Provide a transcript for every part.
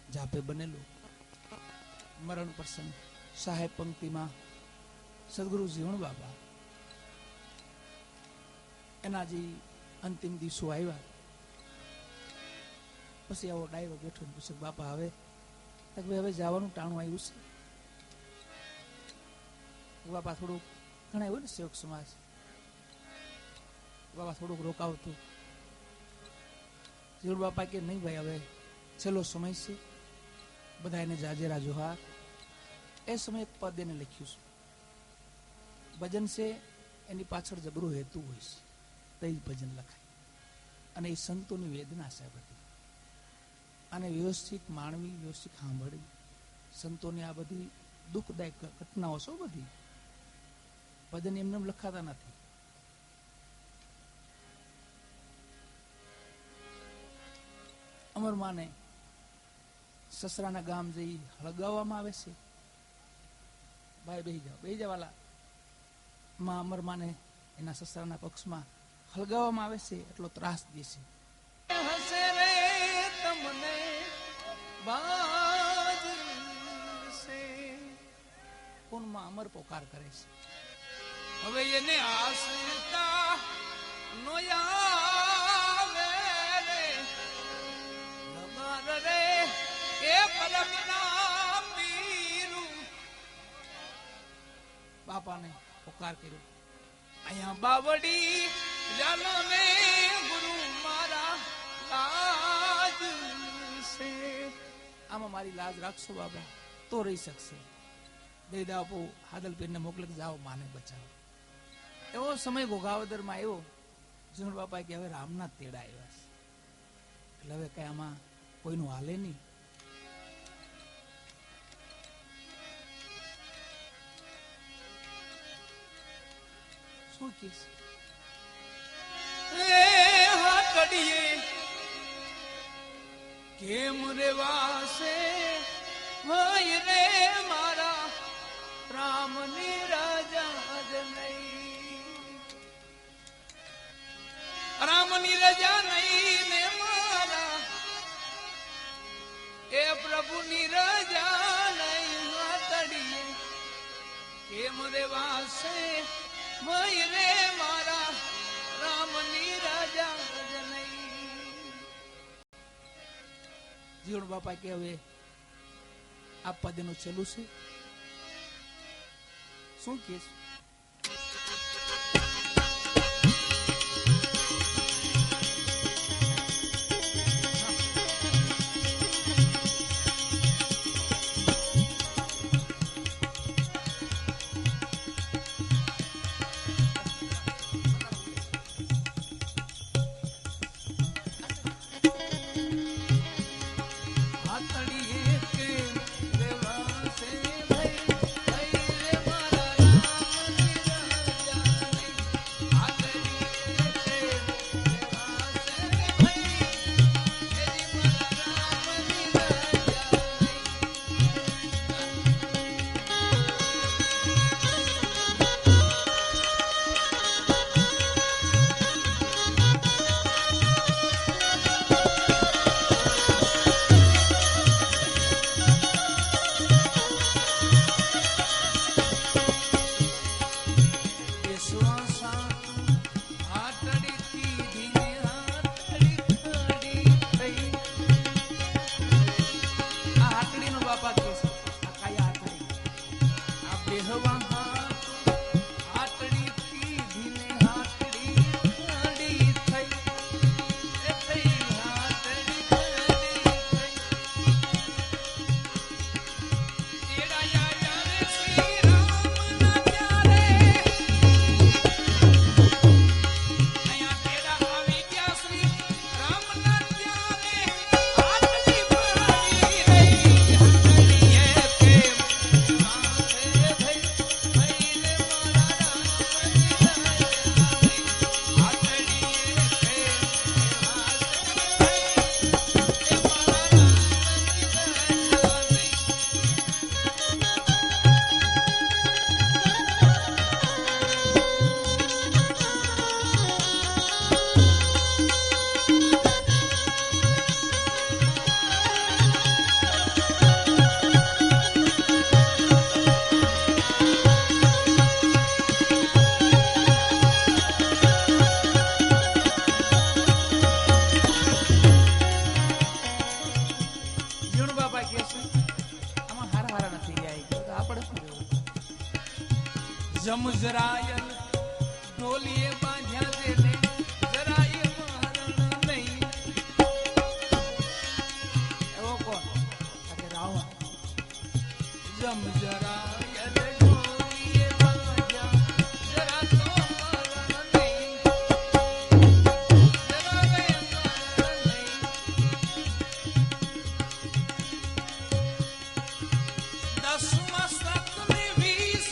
જાપે બનેલું મરણ પ્રસંગ સાહેબ પંક્તિમાં સદગુરુ જીવણ બાબા એના જે અંતિમ દિવસો આવ્યા પછી આવો ડાયરો બેઠો પૂછે બાપા હવે હવે જવાનું ટાણું આવ્યું છે બાપા થોડુંક ઘણા એવું ને સેવક સમાજ બાબા થોડુંક રોકાવતું જીવણ બાપા કે નહીં ભાઈ હવે છેલ્લો સમય છે બધા એને જાજેરા જોહાર એ સમય એક પદ એને લખ્યું છે ભજન છે એની પાછળ જબરો હેતુ હોય છે તે જ ભજન લખાય અને એ સંતોની વેદના છે બધી અને વ્યવસ્થિત માનવી વ્યવસ્થિત સાંભળવી સંતોની આ બધી દુઃખદાયક ઘટનાઓ છે બધી ભજન એમને લખાતા નથી અમરમાને સસરાના ગામ જઈ હળગાવવામાં આવે છે ભાઈ બેહી જવાલા માં અમરમાને એના સસરાના પક્ષમાં હળગાવવામાં આવે છે એટલો ત્રાસ દે છે હસે રે તમને બાજશે કોણમાં અમર પોકાર કરે છે હવે એને આસતા નો આવે રે નગર રે એ પરમના પીરું બાપાને પોકાર કર્યો અહીંયા બાવડી જાનો ને ગુરુ મારા લાજ છે આમાં મારી લાજ રાખશો બાબા તો રહી શકશે દઈદાપો હાદલપીરને મોકલે જાઓ માને બચાવો એવો સમય ઘોઘાવદરમાં આવ્યો જીવણ બાપા કે હવે રામના તેડા આવ્યા છે એટલે હવે કઈ આમાં કોઈનું હાલે નહીં શું કીસ કેમ રે વાસે હોય રે મારા રામની રાજા જ નહીં રામની રજા નહીં ને મારા એ પ્રભુની રજા નહીં તડીએ કેમ રે વાસે હોય રે મારા રામની રાજા જ નહીં જીવણ બાપા કે હવે આ પદનું છેલ્લું છે શું કે ભાઈ રે મારા જમજરાયલ ડોલીએ બાંધ્યા જેને જરાય મરણ નહીં. એવો કોણ? રાવણ. જમજરાયલ ડોલીએ બાંધ્યા જરા તો મરણ નહીં. જરાય મરણ નહીં. 10મા સતને 20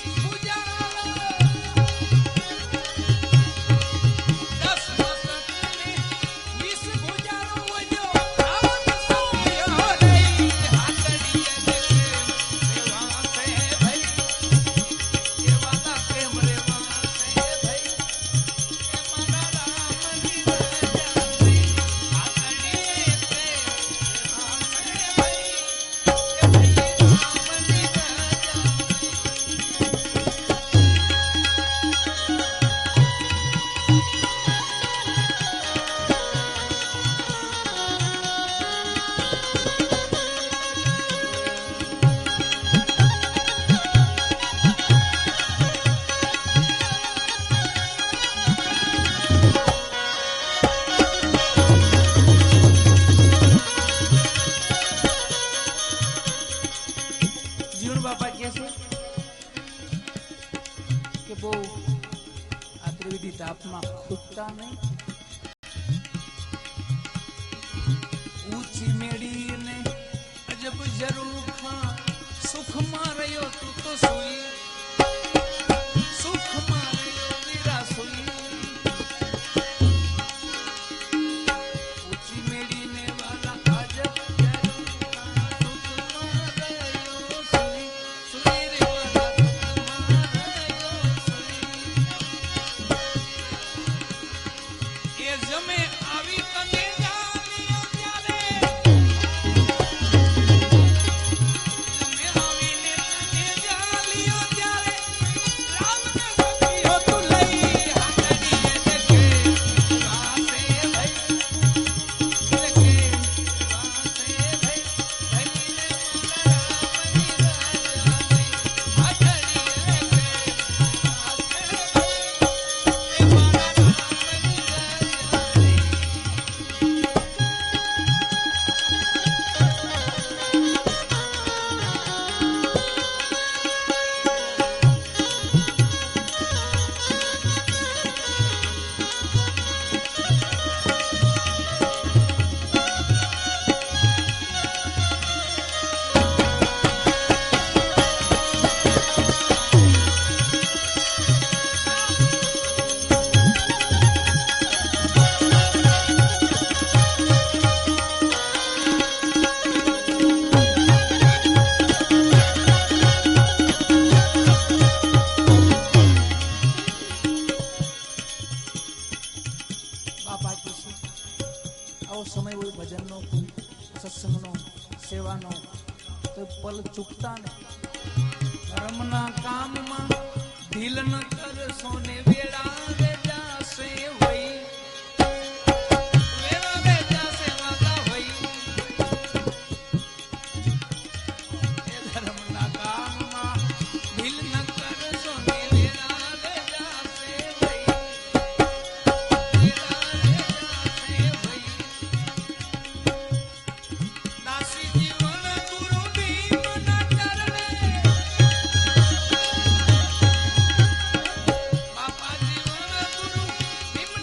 કે બહુ આ ત્રિવિધિ તાપમાં ખૂટતા નહીં. ઊંચી મેળીને અજબ જરૂર ખા સુખમાં રહ્યો તું તો સુઈ. સુખમાં રહ્યો વીરા સુઈ. ઊંચી મેળીને વાલા અજબ જરૂર ખા સુખમાં રહ્યો સુઈ. સુઈ રે વાલા સુખમાં રહ્યો સુઈ. એ જમે આવી તને જાણ્યો ત્યારે. જમે આવીને તને જાણ્યો ત્યારે. રામને સખીઓ તું લઈ હાથડીએ દેખે વાસે ભઈ. દેખે વાસે ભઈ. ભઈને રામની રાજા નહીં. હાથડીએ દેખે વાસે ભઈ. એ મારા રામની રાજા નહીં. બાપા કહે છે આવો સમય હોય ભજનનો, સત્સંગનો, સેવાનો, તો પલ ચૂકતા ને. ધર્મના કામમાં ઢીલ ન કરશો ને વેળા વેજાશે વઈ. વેળા વેજાશે વાલા વઈ. એ ધર્મના કામમાં ઢીલ ન કરશો ને વેળા વેજાશે વઈ. દાસી જીવન ગુરુ ભીમના ચરણે. બાપા જીવન ગુરુ ભીમના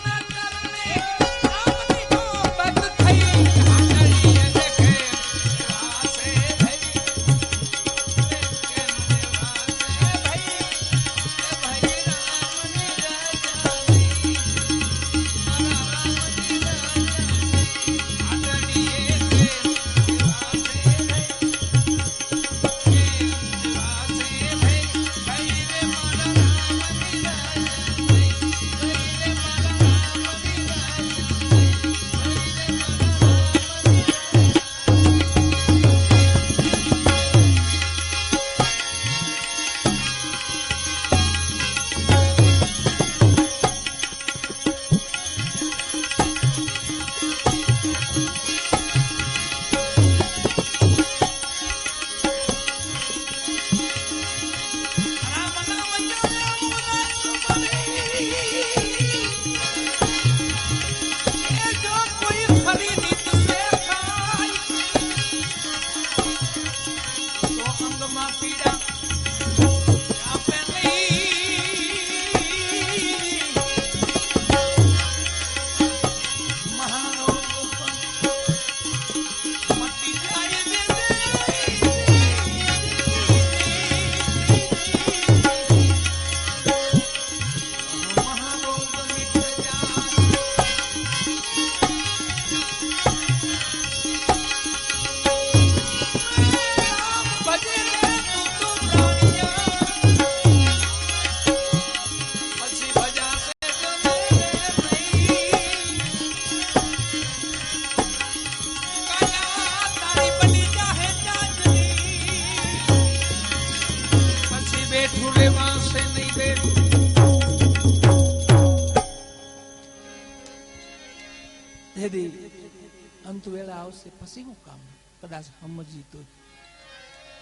અંત વેળા આવશે પછી હું કામ કદાચ સમજી તો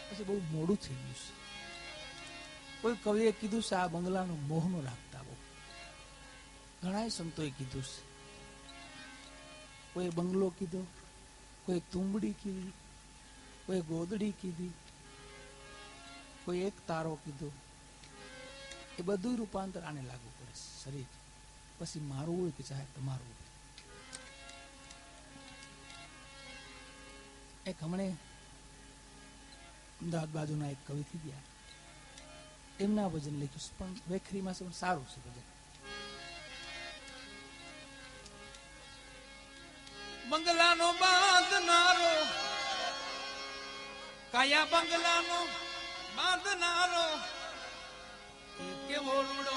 પછી બહુ મોડું થઈ ગયું છે. કોઈ કવિએ કીધું છે આ બંગલાનો મોહ ન રાખતા બહુ. ઘણા સંતોએ કીધું છે. કોઈ બંગલો કીધો, કોઈ તુંબડી કીધી, કોઈ ગોદડી કીધી, કોઈ એક તારો કીધો. એ બધું રૂપાંતર આને લાગુ પડે શરીર. પછી મારું હોય કે ચાહે તમારું હોય. એક હમણે અમદાવાદ બાજુના એક કવિ થઈ ગયા, એમના ભજન લખ્યું પણ વેખરીમાં છે, પણ સારું છે ભજન. બંગલાનો બાંધનારો, કાયા બંગલાનો બાંધનારો, કેવો રૂડો